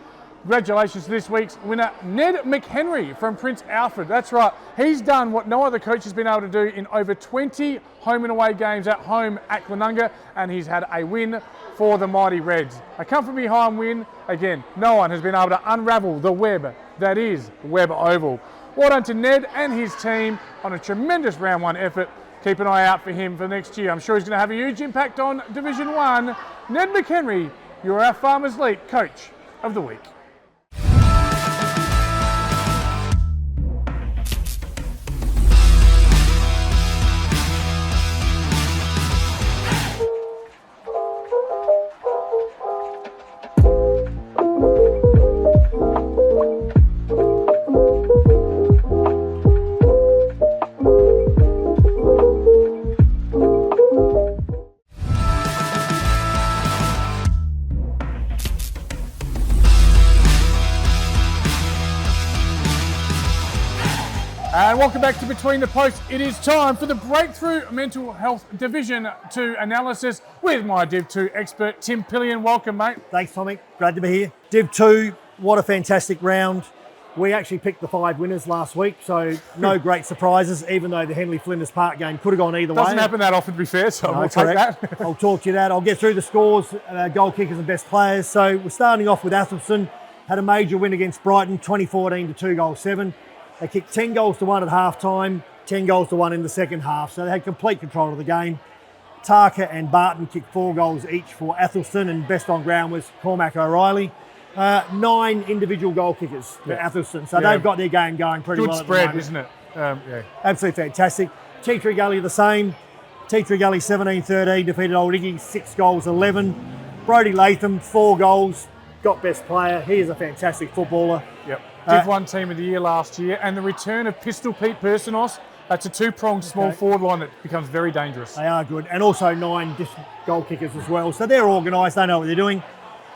Congratulations to this week's winner, Ned McHenry from Prince Alfred. That's right, he's done what no other coach has been able to do in over 20 home and away games at home at Cloonunga, and he's had a win for the Mighty Reds. A come from behind win. Again, no one has been able to unravel the web that is Webb Oval. Well done to Ned and his team on a tremendous round 1 effort. Keep an eye out for him for next year. I'm sure he's going to have a huge impact on Division 1. Ned McHenry, you're our Farmers League Coach of the Week. And welcome back to Between the Posts. It is time for the Breakthrough Mental Health Division 2 analysis with my Div 2 expert, Tim Pillion. Welcome, mate. Thanks, Tommy. Glad to be here. Div 2, what a fantastic round. We actually picked the 5 winners last week, so no great surprises, even though the Henley Flinders Park game could have gone either way. Doesn't happen that often, to be fair, so we'll take that. I'll talk to you that. I'll get through the scores, goal kickers and best players. So we're starting off with Athelstone. Had a major win against Brighton, 2014 to 2-7. They kicked 10 goals to 1 at half-time, 10 goals to 1 in the second half, so they had complete control of the game. Tarka and Barton kicked 4 goals each for Athelstone, and best on ground was Cormac O'Reilly. 9 individual goal kickers for Athelstone, so they've got their game going pretty well. Good spread, isn't it? Absolutely fantastic. Tea-Tree Gully the same. Tea-Tree Gully 17-13, defeated Old Iggy 6-11. Brodie Latham 4 goals, got best player. He is a fantastic footballer. Yep. Div 1 team of the year last year, and the return of Pistol Pete Personos. That's a 2-pronged small forward line that becomes very dangerous. They are good, and also 9 goal kickers as well. So they're organised, they know what they're doing.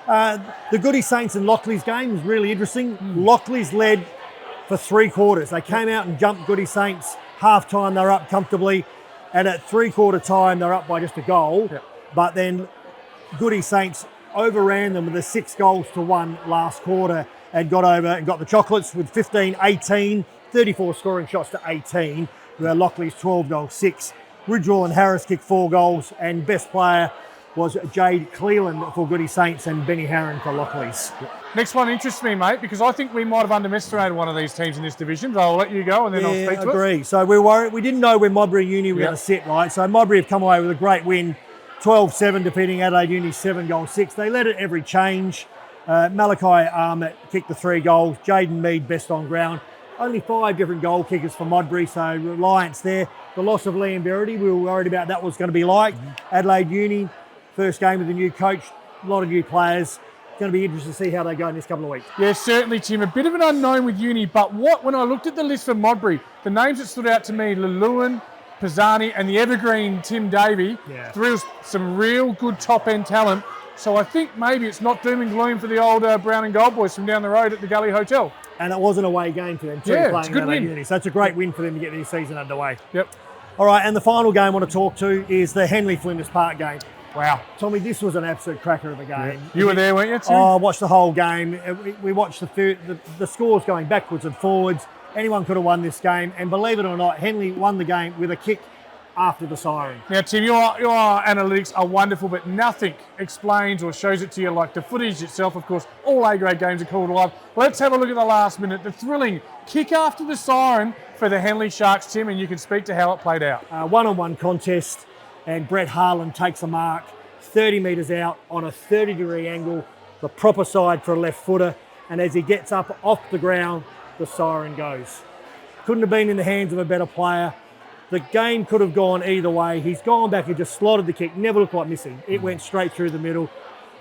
The Goody Saints and Lockley's game is really interesting. Lockley's led for 3 quarters. They came out and jumped Goody Saints. Half time, they're up comfortably, and at 3/4 time, they're up by just a goal. Yep. But then Goody Saints overran them with a 6-1 last quarter, and got over and got the chocolates with 15-18, 34 scoring shots to 18, where Lockley's 12-6. Ridgewell and Harris kicked 4 goals, and best player was Jade Cleland for Goody Saints and Benny Harron for Lockleys. Next one interests me, mate, because I think we might have underestimated one of these teams in this division, but I'll let you go and then I'll speak to it. I agree. So we're worried. We didn't know where Modbury Uni were going to sit, right? So Modbury have come away with a great win, 12-7, defeating Adelaide Uni 7-6. They led at every change. Malachi Armit kicked the 3 goals. Jaden Mead best on ground. Only 5 different goal kickers for Modbury, so reliance there. The loss of Liam Verity, we were worried about that was going to be like. Adelaide Uni, first game with a new coach, a lot of new players. It's going to be interesting to see how they go in this couple of weeks. Yeah, certainly, Tim. A bit of an unknown with Uni, but when I looked at the list for Modbury, the names that stood out to me, Luluan, Pisani and the evergreen Tim Davey, through some real good top-end talent. So I think maybe it's not doom and gloom for the old Brown and Gold boys from down the road at the Gully Hotel. And it was an away game for them too, Yeah, playing it's a good win. Uni. So it's a great win for them to get their season underway. Yep. All right, and the final game I want to talk to is the Henley Flinders Park game. Wow. Tommy, this was an absolute cracker of a game. Yeah. You were there, weren't you, Tim? Oh, I watched the whole game. We watched the scores going backwards and forwards. Anyone could have won this game. And believe it or not, Henley won the game with a kick after the siren. Now, Tim, your analytics are wonderful, but nothing explains or shows it to you like the footage itself. Of course, all A-grade games are called live. Let's have a look at the last minute. The thrilling kick after the siren for the Henley Sharks, Tim, and you can speak to how it played out. One-on-one contest, and Brett Harlan takes a mark 30 metres out on a 30-degree angle, the proper side for a left footer, and as he gets up off the ground, the siren goes. Couldn't have been in the hands of a better player. The game could have gone either way. He's gone back and just slotted the kick, never looked like missing. It went straight through the middle.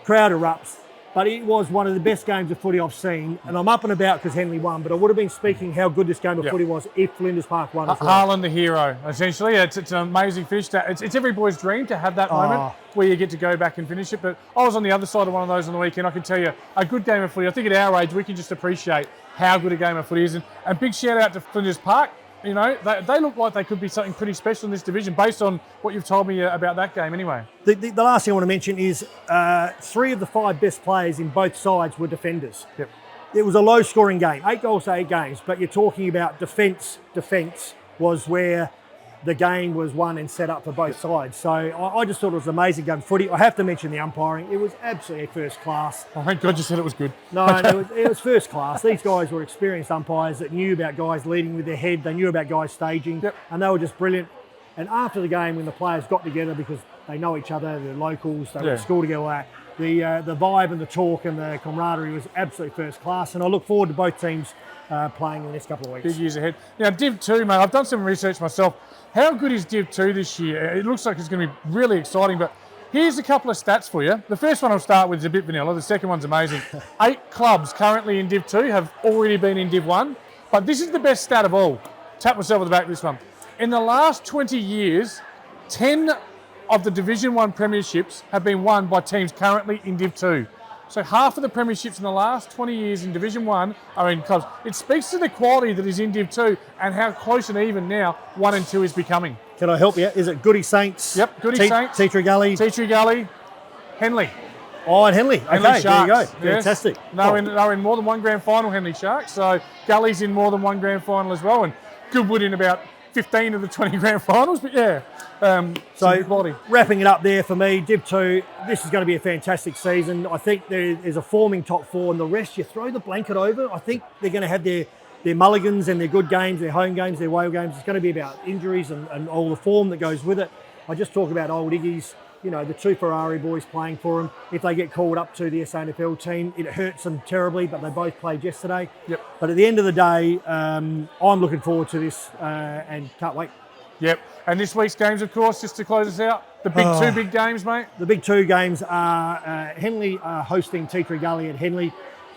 Crowd erupts. But it was one of the best games of footy I've seen. And I'm up and about because Henley won, but I would have been speaking how good this game of footy was if Flinders Park won as well. Harlan the hero, essentially. It's an amazing finish. It's every boy's dream to have that moment where you get to go back and finish it. But I was on the other side of one of those on the weekend. I can tell you, a good game of footy. I think at our age, we can just appreciate how good a game of footy is. And big shout out to Flinders Park. You know, they look like they could be something pretty special in this division based on what you've told me about that game anyway. The last thing I want to mention is 3 of the 5 best players in both sides were defenders. Yep. It was a low-scoring game, 8 goals to 8 games, but you're talking about defence was where the game was won and set up for both sides. So I just thought it was an amazing game of footy. I have to mention the umpiring. It was absolutely first class. Oh, thank God you said it was good. No, it was first class. These guys were experienced umpires that knew about guys leading with their head. They knew about guys staging, and they were just brilliant. And after the game, when the players got together because they know each other, they're locals, they went to school together, like that, the vibe and the talk and the camaraderie was absolutely first class. And I look forward to both teams playing in the next couple of weeks. Big years ahead. Now, Div 2, mate, I've done some research myself. How good is Div 2 this year? It looks like it's going to be really exciting, but here's a couple of stats for you. The first one I'll start with is a bit vanilla. The second one's amazing. 8 clubs currently in Div 2 have already been in Div 1, but this is the best stat of all. Tap myself on the back of this one. In the last 20 years, 10 of the Division 1 premierships have been won by teams currently in Div 2. So half of the premierships in the last 20 years in Division 1 are in clubs. It speaks to the quality that is in Div 2 and how close and even now 1 and 2 is becoming. Can I help you? Is it Goody Saints? Yep, Goody Saints. Tea Tree Gully. Tea Gully. Henley. Oh, and Henley. Henley Okay, Sharks. there you go. Yes. Fantastic. They're in more than one grand final, Henley Sharks. So Gully's in more than one grand final as well. And Goodwood in about 15 of the 20 grand finals. But yeah, so wrapping it up there for me, Div 2, this is going to be a fantastic season. I think there's a forming top 4 and the rest you throw the blanket over. I think they're going to have their mulligans and their good games, their home games, their away games. It's going to be about injuries and all the form that goes with it. I just talk about old Iggy's, you know, the 2 Ferrari boys playing for them. If they get called up to the SANFL team, it hurts them terribly, but they both played yesterday. Yep. But at the end of the day, I'm looking forward to this and can't wait. Yep. And this week's games, of course, just to close us out, the big 2 big games, mate. The big 2 games are Henley hosting Tea Tree Gully at Henley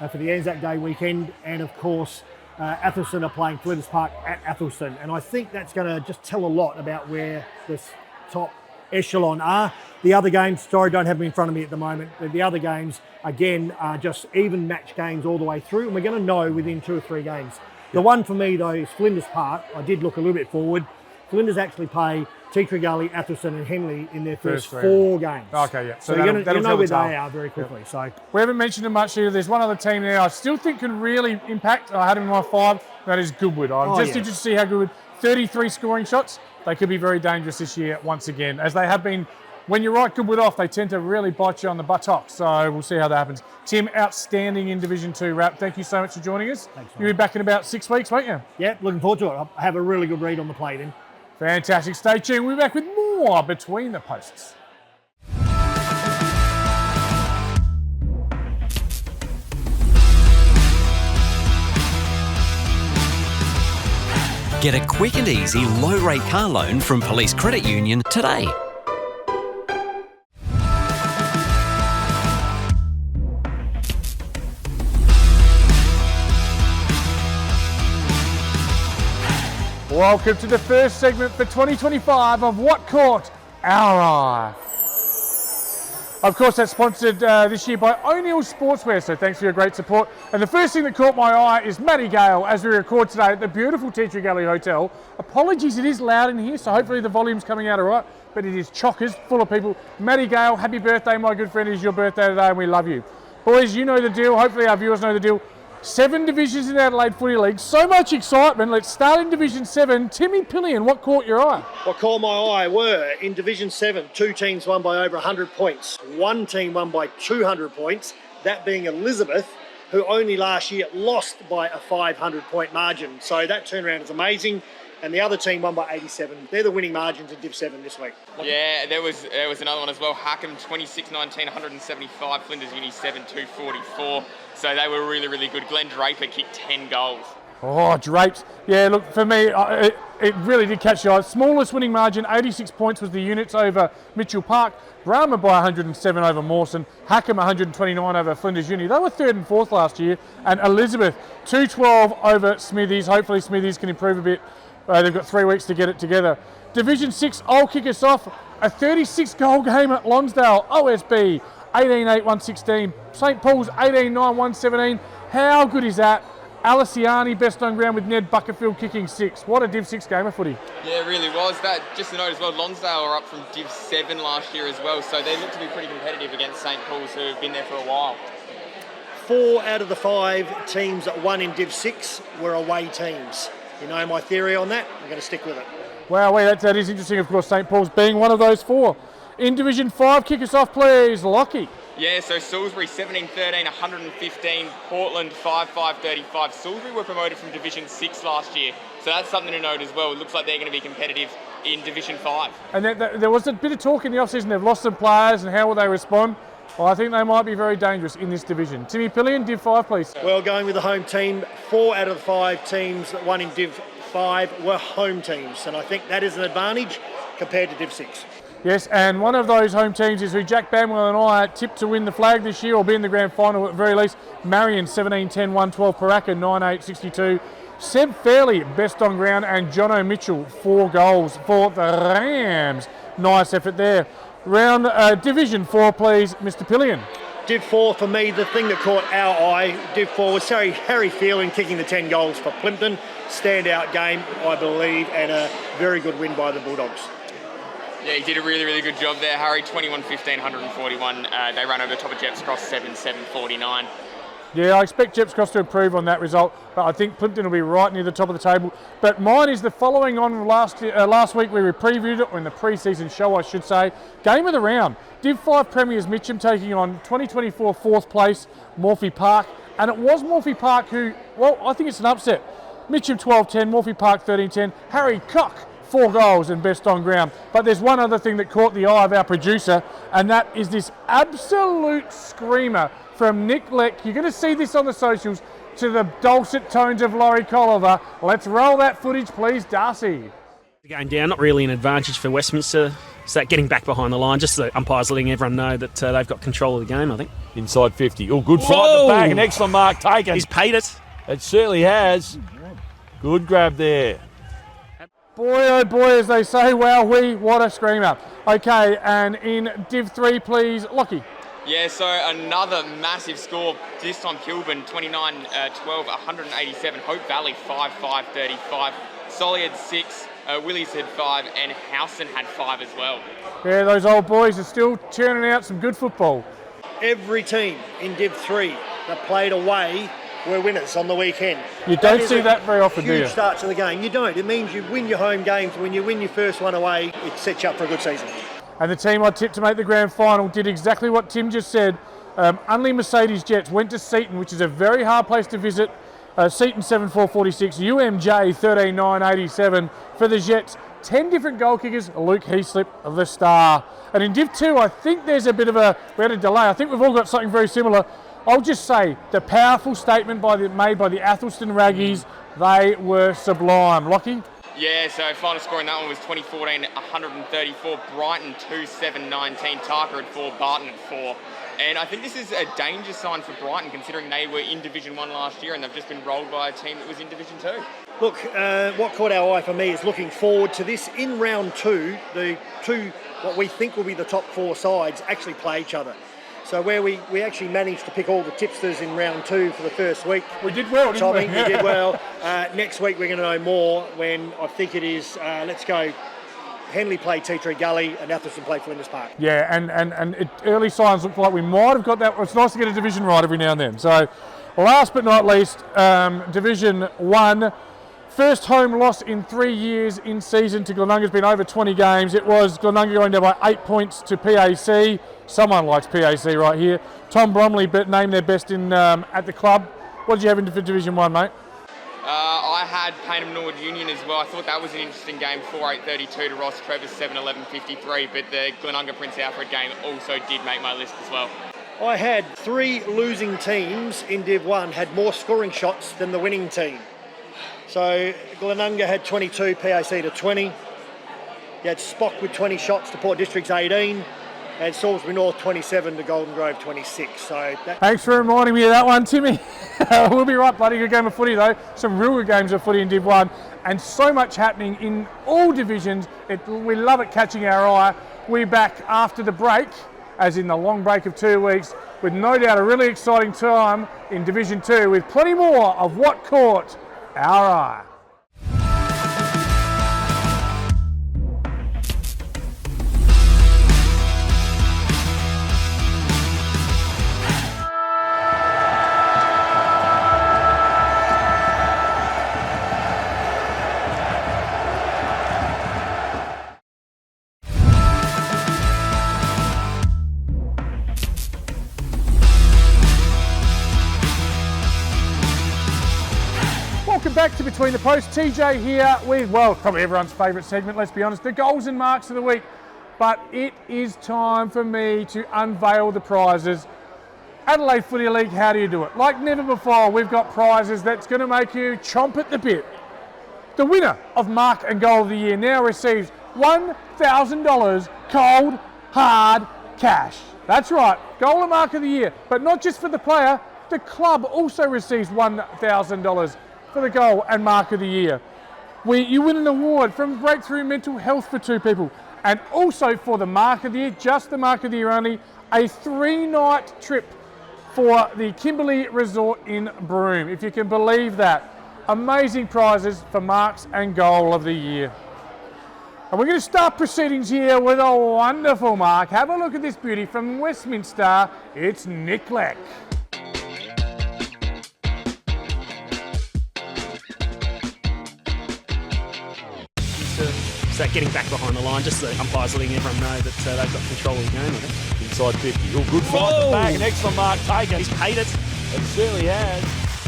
for the Anzac Day weekend, and of course, Athelston are playing Flinders Park at Athelston. And I think that's going to just tell a lot about where this top echelon are. The other games, sorry, don't have them in front of me at the moment, but the other games, again, are just even match games all the way through, and we're going to know within 2 or 3 games. The one for me, though, is Flinders Park. I did look a little bit forward. Flinders actually play Tea Tree Gully, Athelston and Henley in their first 4 games. Okay, yeah. So you're going to know where they are very quickly. Yep. So we haven't mentioned them much either. There's one other team there I still think can really impact. I had them in my 5. That is Goodwood. I'm interested to see how Goodwood, 33 scoring shots. They could be very dangerous this year once again, as they have been when you're right good with off, they tend to really bite you on the buttocks. So we'll see how that happens. Tim, outstanding in Division 2 wrap. Thank you so much for joining us. Thanks, You'll be back in about 6 weeks, won't you? Yeah, looking forward to it. I have a really good read on the play then. Fantastic. Stay tuned. We'll be back with more Between the Posts. Get a quick and easy low-rate car loan from Police Credit Union today. Welcome to the first segment for 2025 of What Caught Our Eye. Of course, that's sponsored this year by O'Neill Sportswear, so thanks for your great support. And the first thing that caught my eye is Matty Gale as we record today at the beautiful Teacher Gallery Hotel. Apologies, it is loud in here, so hopefully the volume's coming out all right, but it is chockers, full of people. Matty Gale, happy birthday, my good friend. It is your birthday today and we love you. Boys, you know the deal. Hopefully our viewers know the deal. 7 divisions in the Adelaide Footy League. So much excitement. Let's start in Division 7. Timmy Pillion, what caught your eye? What caught my eye were, in Division 7, 2 teams won by over 100 points. 1 team won by 200 points, that being Elizabeth, who only last year lost by a 500-point margin. So that turnaround is amazing. And the other team won by 87. They're the winning margins in Div 7 this week. Yeah, there was another one as well. Hackham 26-19, 175. Flinders Uni 7-244. So they were really, really good. Glenn Draper kicked 10 goals. Oh, Drapes. Yeah, look, for me, it really did catch your eye. Smallest winning margin, 86 points was the units over Mitchell Park. Brahma by 107 over Mawson. Hackham 129 over Flinders Uni. They were 3rd and 4th last year. And Elizabeth 212 over Smithies. Hopefully Smithies can improve a bit. They've got 3 weeks to get it together. Division 6, I'll kick us off. A 36-goal game at Lonsdale. OSB 18-8-116. St Paul's 18-9-117. How good is that? Aliciani best on ground with Ned Buckerfield kicking 6. What a Div 6 game of footy. Yeah, it really was. That, just to note as well, Lonsdale are up from Div 7 last year as well, so they look to be pretty competitive against St Paul's, who have been there for a while. 4 out of the 5 teams that won in Div 6 were away teams. You know my theory on that? I'm going to stick with it. Wow, that is interesting, of course, St Paul's being one of those 4. In Division 5, kick us off, please, Lockie. Yeah, so Salisbury 17-13, 115. Portland 5-5-35. Salisbury were promoted from Division 6 last year, so that's something to note as well. It looks like they're going to be competitive in Division 5. And there was a bit of talk in the off-season. They've lost some players, and how will they respond? Well, I think they might be very dangerous in this division. Timmy Pillion, Div 5, please. Well, going with the home team, 4 out of the 5 teams that won in Div 5 were home teams, and I think that is an advantage compared to Div 6. Yes, and one of those home teams is who Jack Bamwell and I tipped to win the flag this year, or be in the grand final at the very least. Marion 17-10-112, Paraka 9-8-62. Seb Fairley best on ground, and Jono Mitchell 4 goals for the Rams. Nice effort there. Round Division 4, please, Mr. Pillion. Div 4 for me, the thing that caught our eye, Div 4 was Harry Phelan kicking the 10 goals for Plimpton. Standout game, I believe, and a very good win by the Bulldogs. Yeah, he did a really, really good job there, Harry. 21-15, 141. They ran over the top of Jeps Cross 7-7-49. Yeah, I expect Jeps Cross to improve on that result, but I think Plimpton will be right near the top of the table. But mine is the following on last week we previewed it, or in the pre-season show I should say. Game of the round. Div 5 Premiers Mitcham taking on 2024 4th place Morphy Park. And it was Morphy Park who, well, I think it's an upset. Mitcham 12-10, Morphy Park 13-10. Harry Cock 4 goals and best on ground. But there's one other thing that caught the eye of our producer, and that is this absolute screamer from Nick Leck. You're going to see this on the socials to the dulcet tones of Laurie Colliver. Let's roll that footage, please, Darcy. Going down, not really an advantage for Westminster. So getting back behind the line, just the umpires letting everyone know that they've got control of the game, I think. Inside 50. Oh, good flight at the back. An excellent mark taken. He's paid it. It certainly has. Good grab there. Boy, oh boy, as they say, wow, what a screamer. Okay, and in Div 3, please, Lockie. Yeah, so another massive score, this time Kilburn 29-12, 187. Hope Valley 5-5-35. Solly had 6, Willies had 5, and Howson had 5 as well. Yeah, those old boys are still churning out some good football. Every team in Div 3 that played away were winners on the weekend. You don't see that very often, do you? Huge start to the game. You don't. It means you win your home games. When you win your first one away, it sets you up for a good season. And the team I tipped to make the grand final did exactly what Tim just said. Only Mercedes Jets went to Seaton, which is a very hard place to visit. Seaton 7-4-46, UMJ 13-9-87 for the Jets. 10 different goal kickers, Luke Heaslip, the star. And in Div 2, I think there's a bit of we had a delay. I think we've all got something very similar. I'll just say the powerful statement made by the Athelston Raggies, they were sublime. Lockie? Yeah, so final score in that one was 2014, 134, Brighton 2-7-19, Tarka at 4, Barton at 4. And I think this is a danger sign for Brighton, considering they were in Division 1 last year and they've just been rolled by a team that was in Division 2. Look, what caught our eye for me is looking forward to this. In round 2, the two, what we think will be the top 4 sides, actually play each other. So where we actually managed to pick all the tipsters in round 2 for the first week. We did well, didn't we? We did well. Next week we're going to know more when I think it is, let's go, Henley play Tea Tree Gully and Atherton play Flinders Park. Yeah, and early signs look like we might have got that. It's nice to get a division right every now and then. So last but not least, Division 1. First home loss in 3 years in season to Glenunga's been over 20 games. It was Glenunga going down by 8 points to PAC. Someone likes PAC right here. Tom Bromley named their best in at the club. What did you have in Division 1, mate? I had Paynham Norwood Union as well. I thought that was an interesting game, 4-8-32 to Ross Trevor's 7-11-53, but the Glenunga Prince Alfred game also did make my list as well. I had 3 losing teams in Div 1 had more scoring shots than the winning team. So Glenunga had 22, PAC to 20. You had Spock with 20 shots to Port District's 18. And Salisbury North 27 to Golden Grove 26. So thanks for reminding me of that one, Timmy. We'll be right, bloody good game of footy though. Some real good games of footy in Div 1 and so much happening in all divisions. We love it catching our eye. We're back after the break, as in the long break of 2 weeks, with no doubt a really exciting time in Division 2 with plenty more of what caught our eye. Welcome back to Between the Posts. TJ here with, well, probably everyone's favourite segment, let's be honest, the goals and marks of the week. But it is time for me to unveil the prizes. Adelaide Footy League, how do you do it? Like never before, we've got prizes that's going to make you chomp at the bit. The winner of Mark and Goal of the Year now receives $1,000 cold, hard cash. That's right, Goal and Mark of the Year. But not just for the player, the club also receives $1,000 for the Goal and Mark of the Year. You win an award from Breakthrough Mental Health for 2 people. And also for the Mark of the Year, just the Mark of the Year only, a 3-night trip for the Kimberley Resort in Broome. If you can believe that. Amazing prizes for Marks and Goal of the Year. And we're going to start proceedings here with a wonderful mark. Have a look at this beauty from Westminster. It's Nick Leck. That getting back behind the line, just the umpires letting everyone know that they've got control of the game, I think. Inside 50. Oh, good fight. The bag, an excellent mark taken. He's paid it. It certainly has.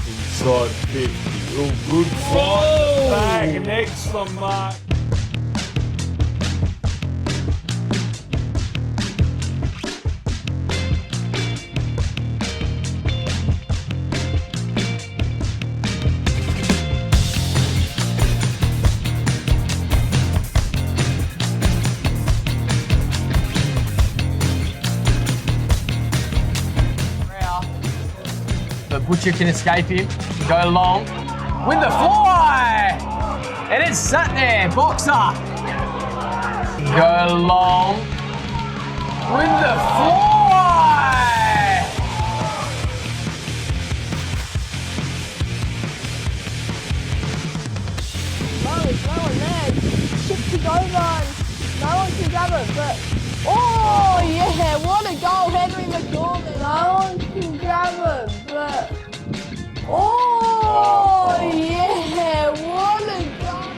Inside 50. Oh, good fight. Bag, an excellent mark. Butcher can escape him, go long, with the fly! And it's sat there, Boxer. Go long, with the fly! There's no one there. Chipped it over and no one can grab it, but oh yeah, what a goal, Henry McCormick. No one can grab it, but oh yeah, what a goal.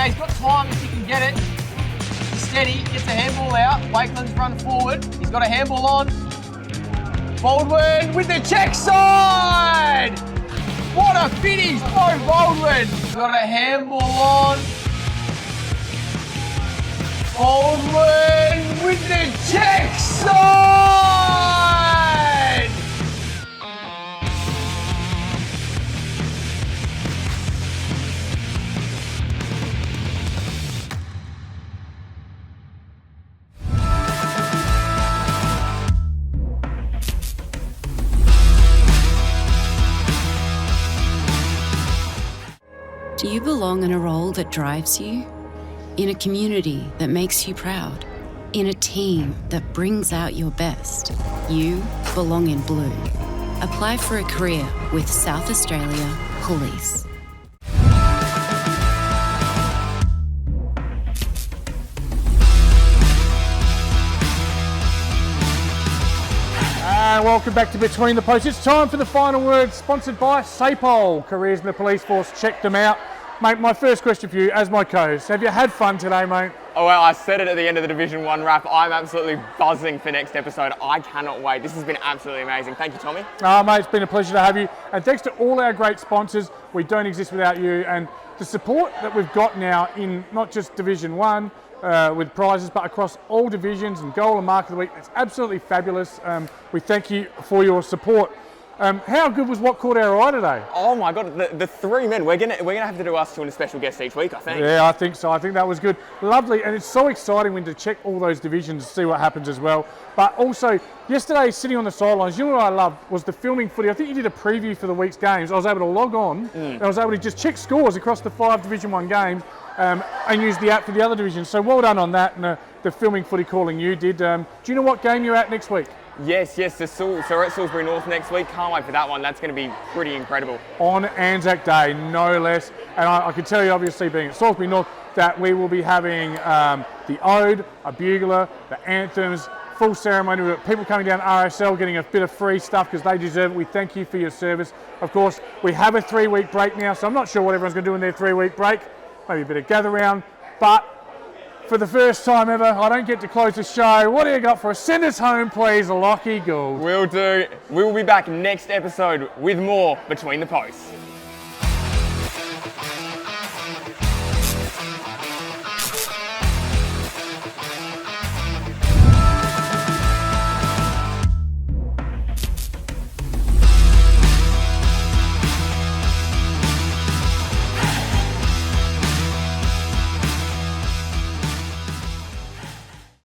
now. He's got time if he can get it. Steady, gets a handball out. Lachlan's run forward. He's got a handball on. Baldwin with the check side! What a finish by Baldwin! He's got a handball on. Baldwin with the check side! Do you belong in a role that drives you? In a community that makes you proud? In a team that brings out your best? You belong in blue. Apply for a career with South Australia Police. And welcome back to Between the Posts. It's time for the final word, sponsored by SAPOL. Careers in the police force, check them out. Mate, my first question for you, as my co-host, have you had fun today, mate? Oh, well, I said it at the end of the Division 1 wrap. I'm absolutely buzzing for next episode. I cannot wait. This has been absolutely amazing. Thank you, Tommy. Mate, it's been a pleasure to have you. And thanks to all our great sponsors. We don't exist without you. And the support that we've got now in not just Division 1 with prizes, but across all divisions and goal and mark of the week, it's absolutely fabulous. We thank you for your support. How good was What Caught Our Eye today? Oh my God, the three men. We're gonna have to do us two and a special guest each week, I think. Yeah, I think so. I think that was good. Lovely, and it's so exciting when to check all those divisions to see what happens as well. But also, yesterday, sitting on the sidelines, you know what I loved was the filming footy. I think you did a preview for the week's games. I was able to log on and I was able to just check scores across the 5 Division 1 games and use the app for the other divisions. So well done on that, and the filming footy calling you did. Do you know what game you're at next week? Yes, so we're at Salisbury North next week. Can't wait for that one. That's going to be pretty incredible. On Anzac Day, no less. And I can tell you, obviously, being at Salisbury North, that we will be having the Ode, a bugler, the anthems, full ceremony. We've got people coming down RSL getting a bit of free stuff because they deserve it. We thank you for your service. Of course, we have a 3-week break now, so I'm not sure what everyone's going to do in their 3-week break. Maybe a bit of gather round, but for the first time ever, I don't get to close the show. What do you got for us? Send us home, please, Lockie Gould. Will do. We will be back next episode with more Between the Posts.